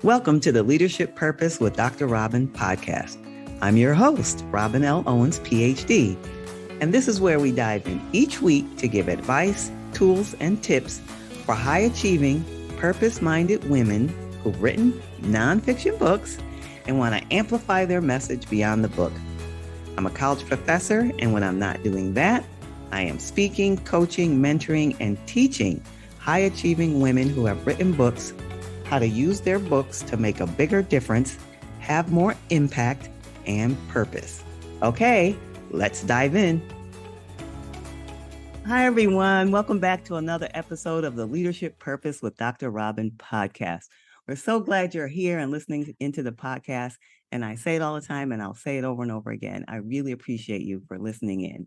Welcome to the Leadership Purpose with Dr. Robin podcast. I'm your host, Robin L. Owens, Ph.D., and this is where we dive in each week to give advice, tools, and tips for high-achieving, purpose-minded women who've written nonfiction books and want to amplify their message beyond the book. I'm a college professor, and when I'm not doing that, I am speaking, coaching, mentoring, and teaching high-achieving women who have written books how to use their books to make a bigger difference, have more impact, and purpose. Okay, let's dive in. Hi, everyone. Welcome back to another episode of the Leadership Purpose with Dr. Robin podcast. We're so glad you're here and listening into the podcast. And I say it all the time, and I'll say it over and over again. I really appreciate you for listening in.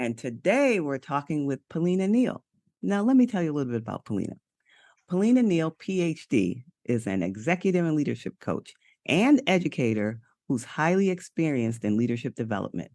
And today we're talking with Palena Neale. Now, let me tell you a little bit about Palena. Palena Neale, Ph.D., is an executive and leadership coach and educator who's highly experienced in leadership development.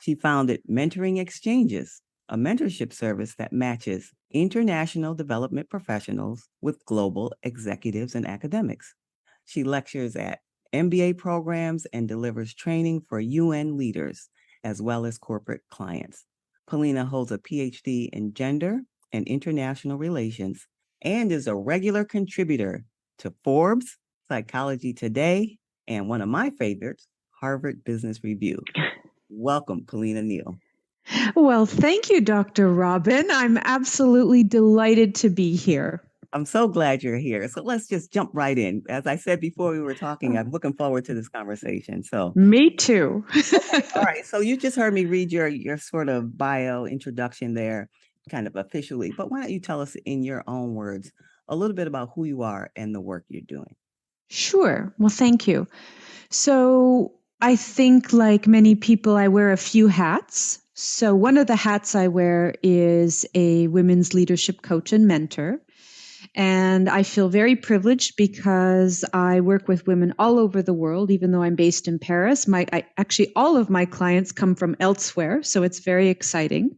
She founded Mentoring Exchanges, a mentorship service that matches international development professionals with global executives and academics. She lectures at MBA programs and delivers training for UN leaders, as well as corporate clients. Palena holds a Ph.D. in gender and international relations and is a regular contributor to Forbes, Psychology Today, and one of my favorites, Harvard Business Review. Welcome, Palena Neale. Well, thank you, Dr. Robin. I'm absolutely delighted to be here. I'm so glad you're here. So let's just jump right in. As I said before we were talking, I'm looking forward to this conversation. So me too. Okay, all right. So you just heard me read your sort of bio introduction there, kind of officially, but why don't you tell us in your own words a little bit about who you are and the work you're doing? Sure. Well, thank you. So I think like many people, I wear a few hats. So one of the hats I wear is a women's leadership coach and mentor. And I feel very privileged because I work with women all over the world, even though I'm based in Paris. Actually, all of my clients come from elsewhere, so it's very exciting.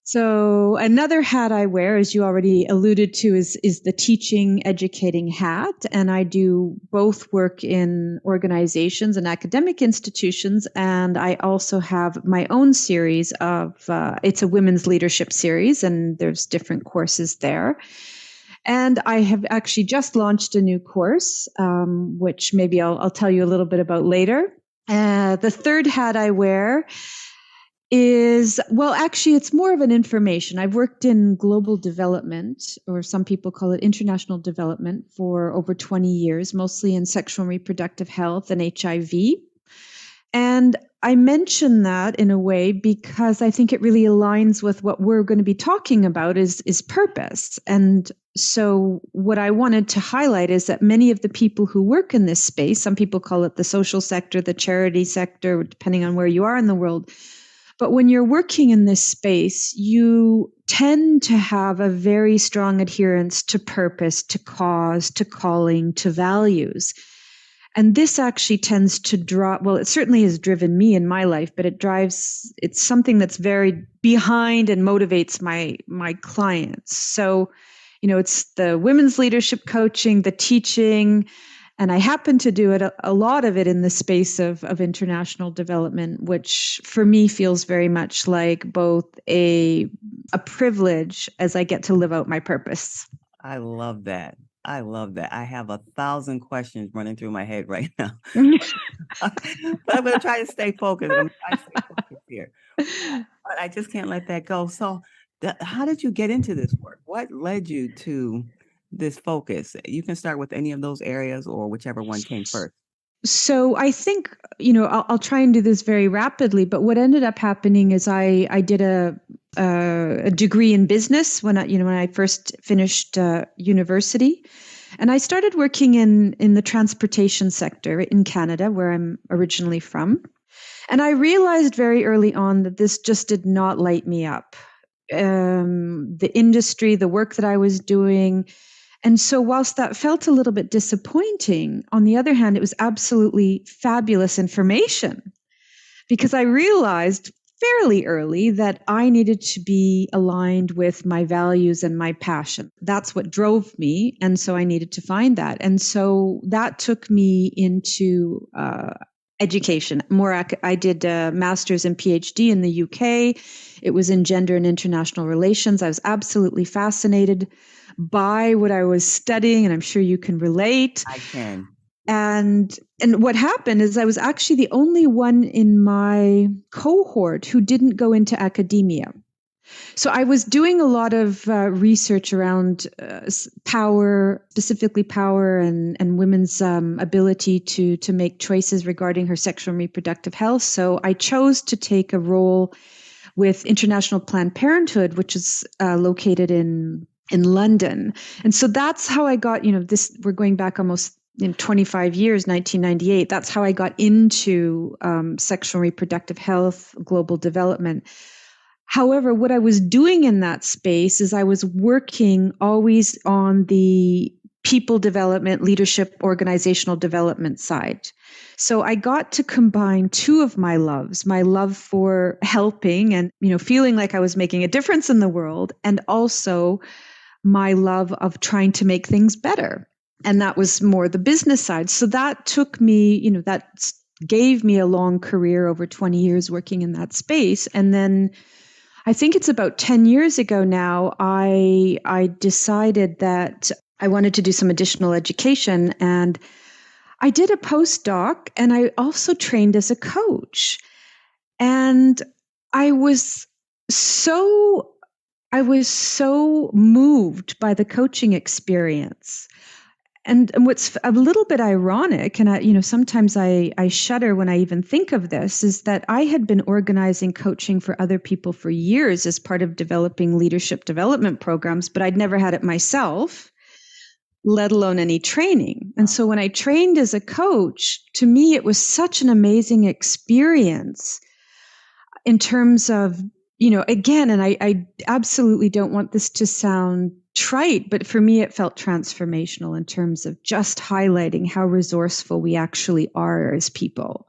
So another hat I wear, as you already alluded to, is the teaching, educating hat. And I do both work in organizations and academic institutions. And I also have my own series of, it's a women's leadership series, and there's different courses there. And I have actually just launched a new course, which maybe I'll tell you a little bit about later. The third hat I wear is, well, actually, it's more of an information. I've worked in global development, or some people call it international development, for over 20 years, mostly in sexual and reproductive health and HIV. And I mention that in a way because I think it really aligns with what we're going to be talking about is purpose. And so what I wanted to highlight is that many of the people who work in this space, some people call it the social sector, the charity sector, depending on where you are in the world. But when you're working in this space, you tend to have a very strong adherence to purpose, to cause, to calling, to values. And this actually tends to well, it certainly has driven me in my life, but it's something that's very behind and motivates my clients. So, it's the women's leadership coaching, the teaching, and I happen to do it a lot of it in the space of international development, which for me feels very much like both a privilege as I get to live out my purpose. I love that. I have 1,000 questions running through my head right now. But I'm going to try to stay focused. Here. But I just can't let that go. So how did you get into this work? What led you to this focus? You can start with any of those areas or whichever one came first. So I think, I'll try and do this very rapidly, but what ended up happening is I did a degree in business when I first finished university, and I started working in the transportation sector in Canada, where I'm originally from. And I realized very early on that this just did not light me up. The industry, the work that I was doing. And so whilst that felt a little bit disappointing, on the other hand, it was absolutely fabulous information, because I realized fairly early that I needed to be aligned with my values and my passion. That's what drove me. And so I needed to find that. And so that took me into education. I did a master's and PhD in the UK. It was in gender and international relations. I was absolutely fascinated by what I was studying, and I'm sure you can relate. I can. And what happened is I was actually the only one in my cohort who didn't go into academia. So I was doing a lot of research around power, specifically power and women's ability to make choices regarding her sexual and reproductive health. So I chose to take a role with International Planned Parenthood, which is located in London. And so that's how I got, this, we're going back almost 25 years, 1998. That's how I got into sexual and reproductive health, global development. However, what I was doing in that space is I was working always on the people development, leadership, organizational development side. So I got to combine two of my loves, my love for helping and, feeling like I was making a difference in the world, and also my love of trying to make things better. And that was more the business side. So that took me, that gave me a long career, over 20 years working in that space. And then I think it's about 10 years ago now, I decided that I wanted to do some additional education, and I did a postdoc, and I also trained as a coach. And I was so moved by the coaching experience. And what's a little bit ironic, and sometimes I shudder when I even think of this, is that I had been organizing coaching for other people for years as part of developing leadership development programs, but I'd never had it myself, let alone any training. And so when I trained as a coach, to me, it was such an amazing experience in terms of, again, and I absolutely don't want this to sound trite, but for me, it felt transformational in terms of just highlighting how resourceful we actually are as people.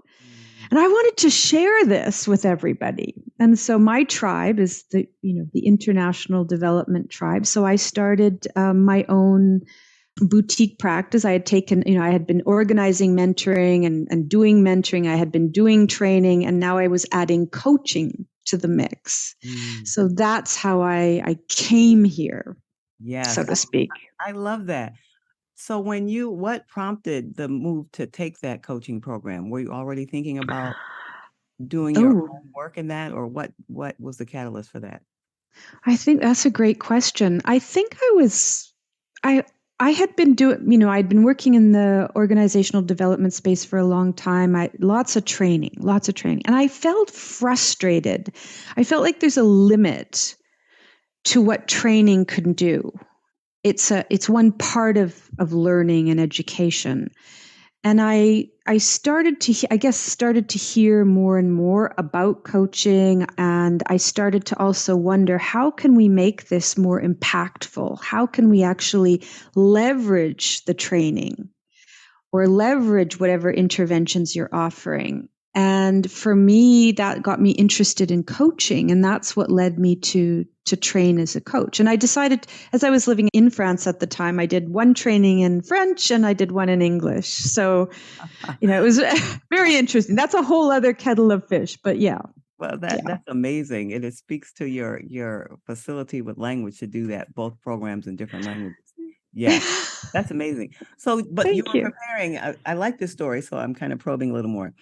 And I wanted to share this with everybody. And so my tribe is the International Development Tribe. So I started my own boutique practice. I had taken, I had been organizing mentoring and doing mentoring. I had been doing training, and now I was adding coaching to the mix. So that's how I came here, so to speak. I love that. So what prompted the move to take that coaching program? Were you already thinking about doing your own work in that, or what was the catalyst for that? I think that's a great question. I think I had been doing, I'd been working in the organizational development space for a long time. Lots of training. And I felt frustrated. I felt like there's a limit to what training can do. It's one part of learning and education. And I started to hear more and more about coaching, and I started to also wonder, how can we make this more impactful? How can we actually leverage the training or leverage whatever interventions you're offering? And for me, that got me interested in coaching, and that's what led me to train as a coach. And I decided, as I was living in France at the time, I did one training in French and I did one in English. So, it was very interesting. That's a whole other kettle of fish, but yeah. Well, that's amazing. And it speaks to your facility with language to do that, both programs in different languages. Yeah, that's amazing. So, but you were preparing. I like this story, so I'm kind of probing a little more.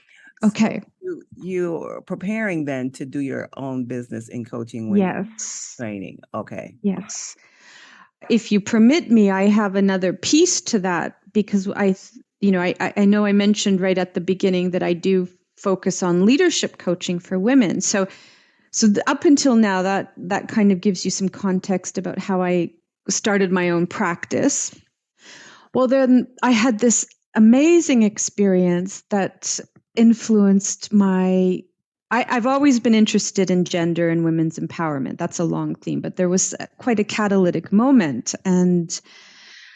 Okay. So you're preparing then to do your own business in coaching when you're training. Okay. Yes. If you permit me, I have another piece to that, because I know I mentioned right at the beginning that I do focus on leadership coaching for women. So up until now, that kind of gives you some context about how I started my own practice. Well, then I had this amazing experience that influenced I've always been interested in gender and women's empowerment. That's a long theme, but there was quite a catalytic moment. And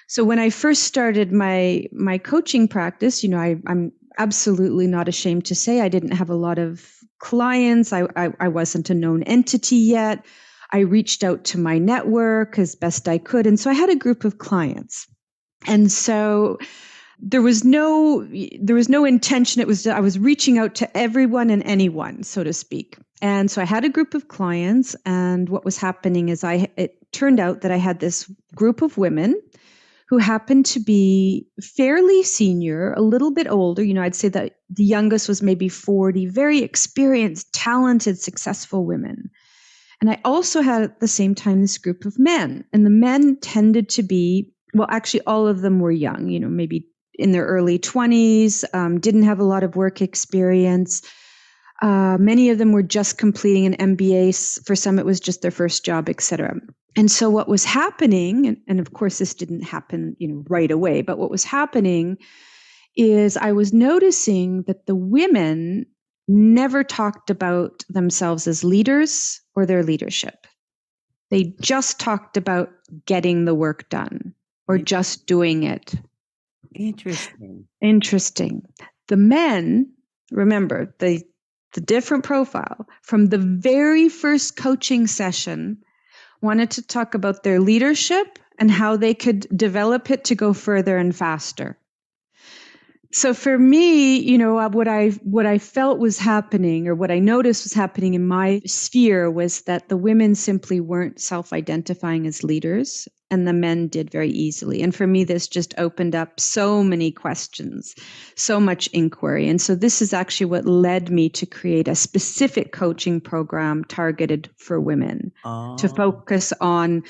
so when I first started my coaching practice, I'm absolutely not ashamed to say I didn't have a lot of clients. I wasn't a known entity yet. I reached out to my network as best I could. And so I had a group of clients. And so there was no intention. I was reaching out to everyone and anyone, so to speak. And so I had a group of clients, and what was happening is it turned out that I had this group of women who happened to be fairly senior, a little bit older. I'd say that the youngest was maybe 40, very experienced, talented, successful women. And I also had at the same time this group of men, and the men tended to be, well, actually all of them were young, maybe in their early 20s, didn't have a lot of work experience. Many of them were just completing an MBA. For some, it was just their first job, et cetera. And so what was happening, and of course this didn't happen, right away, but what was happening is I was noticing that the women never talked about themselves as leaders or their leadership. They just talked about getting the work done or just doing it. Interesting. The men, remember, the different profile from the very first coaching session wanted to talk about their leadership and how they could develop it to go further and faster. So for me, what I felt was happening, or what I noticed was happening in my sphere, was that the women simply weren't self-identifying as leaders, and the men did very easily. And for me, this just opened up so many questions, so much inquiry. And so this is actually what led me to create a specific coaching program targeted for women, to focus on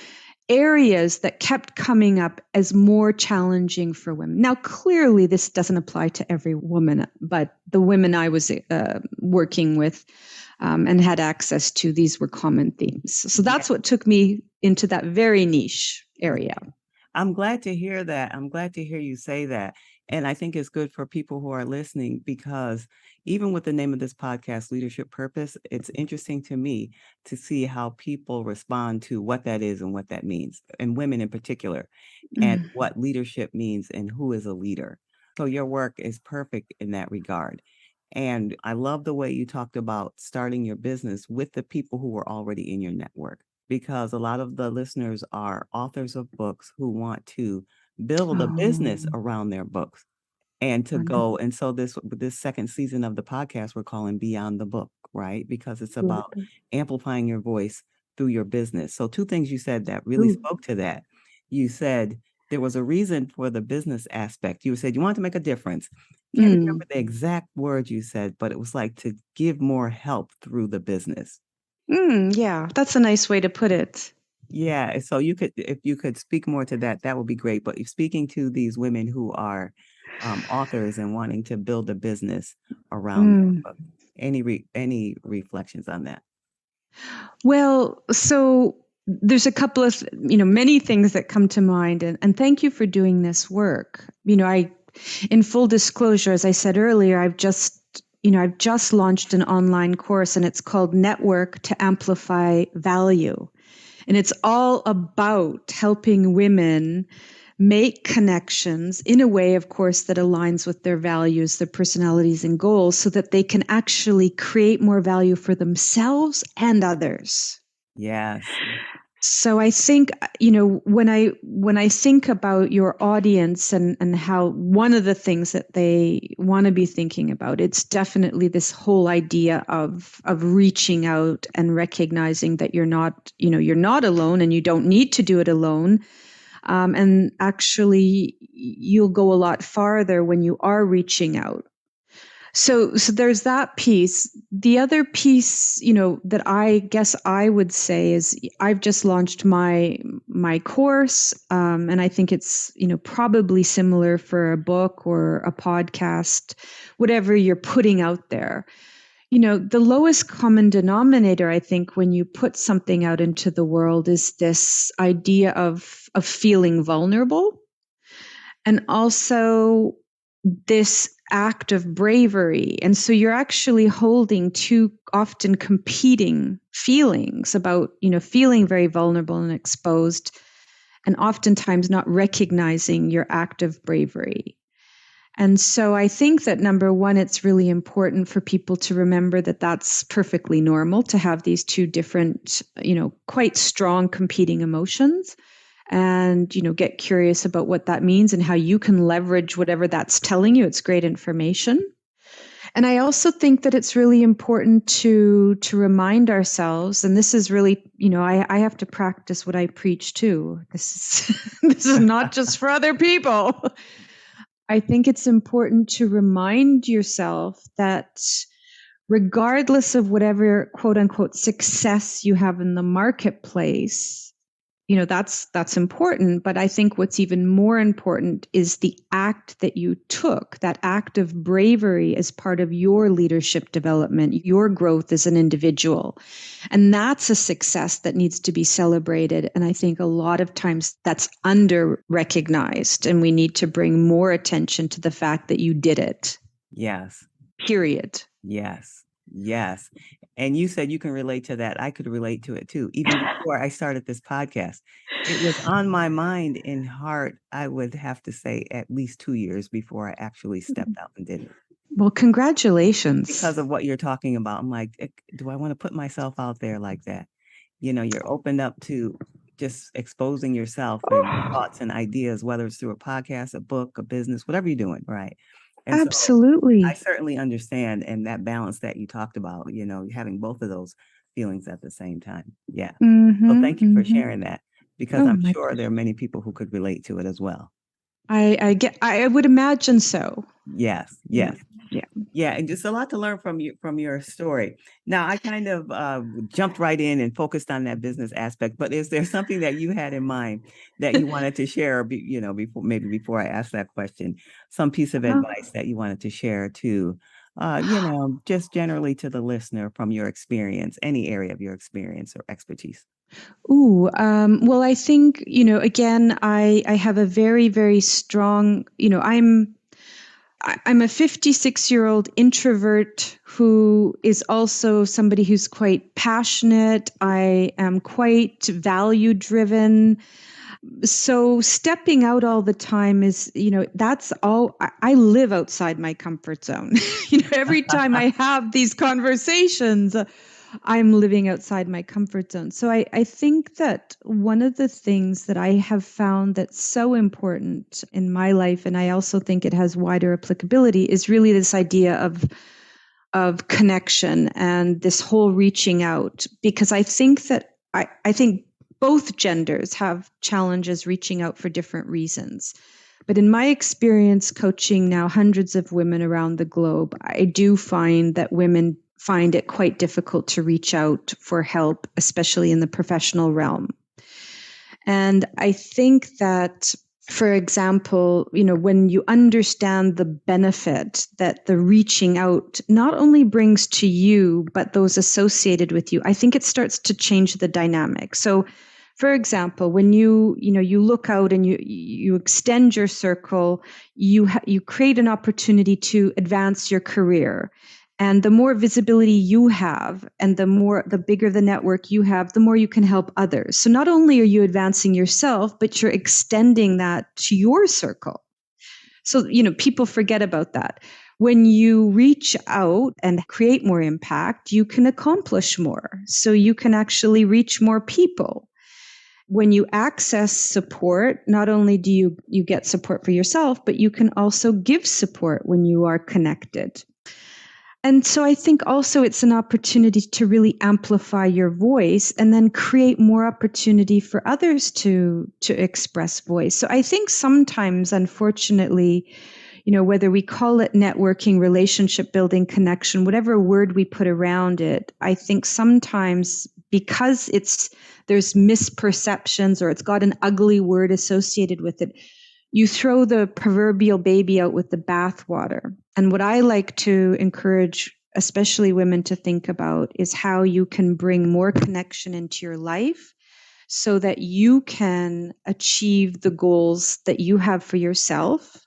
areas that kept coming up as more challenging for women. Now, clearly, this doesn't apply to every woman, but the women I was working with and had access to, these were common themes. So that's what took me into that very niche area. I'm glad to hear that. I'm glad to hear you say that. And I think it's good for people who are listening, because even with the name of this podcast, Leadership Purpose, it's interesting to me to see how people respond to what that is and what that means, and women in particular, and what leadership means and who is a leader. So your work is perfect in that regard. And I love the way you talked about starting your business with the people who were already in your network, because a lot of the listeners are authors of books who want to build a business around their books and to go. And so this second season of the podcast, we're calling Beyond the Book, right? Because it's about amplifying your voice through your business. So two things you said that really spoke to that. You said there was a reason for the business aspect. You said you wanted to make a difference. Can't remember the exact word you said, but it was like to give more help through the business. Yeah, that's a nice way to put it. Yeah, so if you could speak more to that, that would be great. But speaking to these women who are authors and wanting to build a business around their book, any reflections on that? Well, so there's a couple of, many things that come to mind, and thank you for doing this work. In full disclosure, as I said earlier, I've just launched an online course, and it's called Network to Amplify Value. And it's all about helping women make connections in a way, of course, that aligns with their values, their personalities, and goals, so that they can actually create more value for themselves and others. Yes. So I think, when I think about your audience and how one of the things that they want to be thinking about, it's definitely this whole idea of reaching out and recognizing that you're not alone, and you don't need to do it alone. And actually, you'll go a lot farther when you are reaching out. So there's that piece. The other piece, that I guess I would say is I've just launched my course, and I think it's probably similar for a book or a podcast, whatever you're putting out there. The lowest common denominator, I think, when you put something out into the world is this idea of feeling vulnerable, and also this act of bravery. And so you're actually holding two often competing feelings about, feeling very vulnerable and exposed, and oftentimes not recognizing your act of bravery. And so I think that number one, it's really important for people to remember that that's perfectly normal to have these two different, quite strong competing emotions, and, get curious about what that means and how you can leverage whatever that's telling you. It's great information. And I also think that it's really important to remind ourselves, and this is really, I have to practice what I preach too. This is this is not just for other people. I think it's important to remind yourself that regardless of whatever quote unquote success you have in the marketplace, that's important. But I think what's even more important is the act that you took, that act of bravery as part of your leadership development, your growth as an individual. And that's a success that needs to be celebrated. And I think a lot of times that's under recognized, and we need to bring more attention to the fact that you did it. Yes. Period. Yes. Yes. And you said you can relate to that. I could relate to it too. Even before I started this podcast, it was on my mind and heart. I would have to say at least 2 years before I actually stepped out and did it. Well, congratulations. Because of what you're talking about. I'm like, do I want to put myself out there like that? You're opened up to just exposing yourself and thoughts and ideas, whether it's through a podcast, a book, a business, whatever you're doing, right? And absolutely. So I certainly understand, and that balance that you talked about, having both of those feelings at the same time. Yeah. So thank you for sharing that, because I'm sure there are many people who could relate to it as well. I would imagine so. Yes. Yes. Yeah. Yeah, and just a lot to learn from your story. Now, I kind of jumped right in and focused on that business aspect, but is there something that you had in mind that you wanted to share, before I ask that question, some piece of advice that you wanted to share to, just generally to the listener from your experience, any area of your experience or expertise? Well, I think, again, I have a very, very strong, I'm a 56-year-old introvert who is also somebody who's quite passionate. I am quite value driven. So stepping out all the time is, that's all. I live outside my comfort zone. Every time I have these conversations, I'm living outside my comfort zone. So I think that one of the things that I have found that's so important in my life, and I also think it has wider applicability, is really this idea of connection and this whole reaching out. Because I think that I think both genders have challenges reaching out for different reasons. But in my experience coaching now hundreds of women around the globe, I do find that women find it quite difficult to reach out for help, especially in the professional realm. And I think that, for example, when you understand the benefit that the reaching out not only brings to you, but those associated with you, I think it starts to change the dynamic. So, for example, when you look out and you extend your circle, you create an opportunity to advance your career. And the more visibility you have and the bigger the network you have, the more you can help others. So not only are you advancing yourself, but you're extending that to your circle. So, people forget about that. When you reach out and create more impact, you can accomplish more. So you can actually reach more people. When you access support, not only do you get support for yourself, but you can also give support when you are connected. And so I think also it's an opportunity to really amplify your voice and then create more opportunity for others to express voice. So I think sometimes, unfortunately, whether we call it networking, relationship building, connection, whatever word we put around it, I think sometimes because there's misperceptions or it's got an ugly word associated with it, you throw the proverbial baby out with the bathwater. And what I like to encourage, especially women, to think about is how you can bring more connection into your life so that you can achieve the goals that you have for yourself,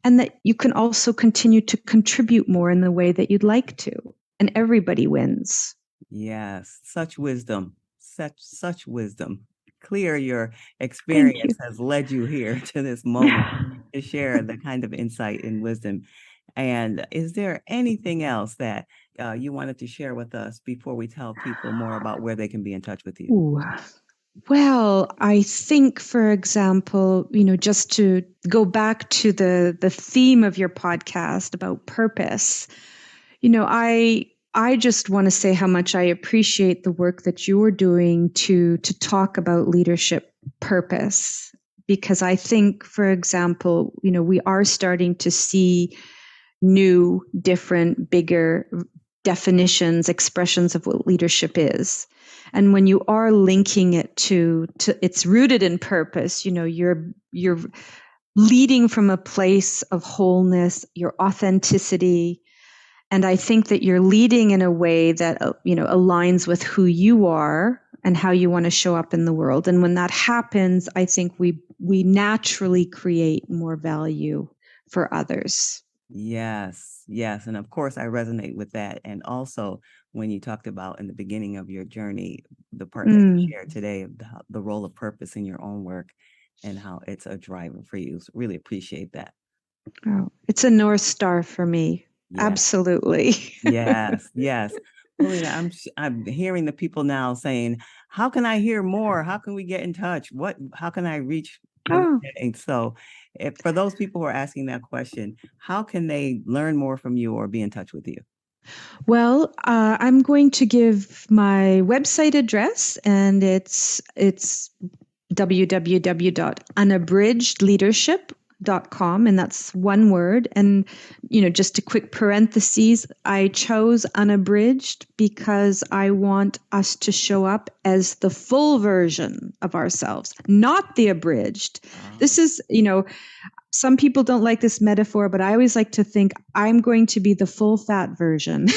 and that you can also continue to contribute more in the way that you'd like to. And everybody wins. Yes, such wisdom, such wisdom. clear your Thank you. experience has led you here to this moment to share the kind of insight and wisdom. And is there anything else that you wanted to share with us before we tell people more about where they can be in touch with you? Ooh. Well, I think, for example, just to go back to the theme of your podcast about purpose, I just want to say how much I appreciate the work that you're doing to talk about leadership purpose, because I think, for example, we are starting to see new, different, bigger definitions, expressions of what leadership is. And when you are linking it to it's rooted in purpose, you're leading from a place of wholeness, your authenticity. And I think that you're leading in a way that, aligns with who you are and how you want to show up in the world. And when that happens, I think we naturally create more value for others. Yes, yes. And of course, I resonate with that. And also, when you talked about in the beginning of your journey, the part that you shared today of the role of purpose in your own work and how it's a driver for you. So really appreciate that. Oh, it's a North Star for me. Yeah. Absolutely. Yes, yes. Palena, I'm hearing the people now saying, how can I hear more? How can we get in touch? How can I reach Palena? Oh, And so for those people who are asking that question, how can they learn more from you or be in touch with you? well, I'm going to give my website address, and it's www.unabridgedleadership.com, and that's one word. And just a quick parentheses, I chose unabridged because I want us to show up as the full version of ourselves, not the abridged. This is, some people don't like this metaphor, but I always like to think I'm going to be the full fat version.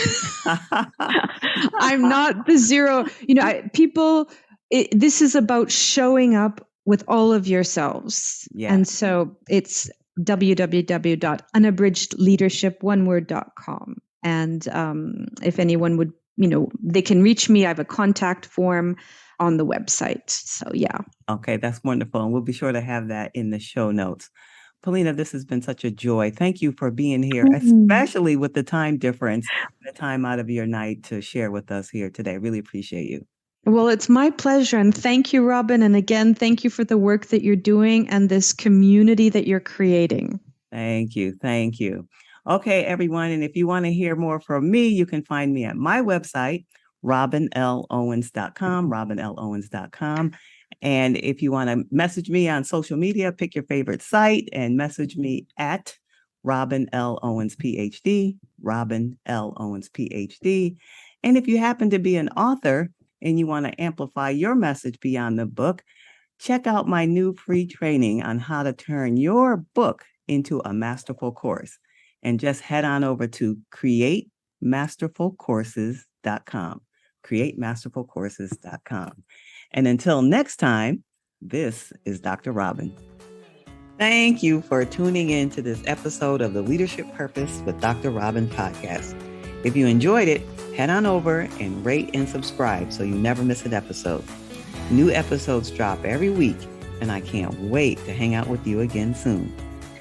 I'm not the zero. This is about showing up with all of yourselves. Yeah. And so it's www.unabridgedleadership.com. And if anyone would, they can reach me. I have a contact form on the website. So yeah. Okay, that's wonderful. And we'll be sure to have that in the show notes. Palena, this has been such a joy. Thank you for being here, especially with the time difference, the time out of your night to share with us here today. Really appreciate you. Well, it's my pleasure. And thank you, Robin. And again, thank you for the work that you're doing and this community that you're creating. Thank you. Thank you. Okay, everyone. And if you want to hear more from me, you can find me at my website, robinlowens.com, robinlowens.com. And if you want to message me on social media, pick your favorite site and message me at Robin L. Owens, Ph.D., Robin L. Owens, Ph.D. And if you happen to be an author and you want to amplify your message beyond the book, check out my new free training on how to turn your book into a masterful course. And just head on over to createmasterfulcourses.com, createmasterfulcourses.com. And until next time, this is Dr. Robin. Thank you for tuning in to this episode of the Leadership Purpose with Dr. Robin podcast. If you enjoyed it, head on over and rate and subscribe so you never miss an episode. New episodes drop every week, and I can't wait to hang out with you again soon.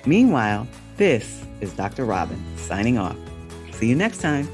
Meanwhile, this is Dr. Robin signing off. See you next time.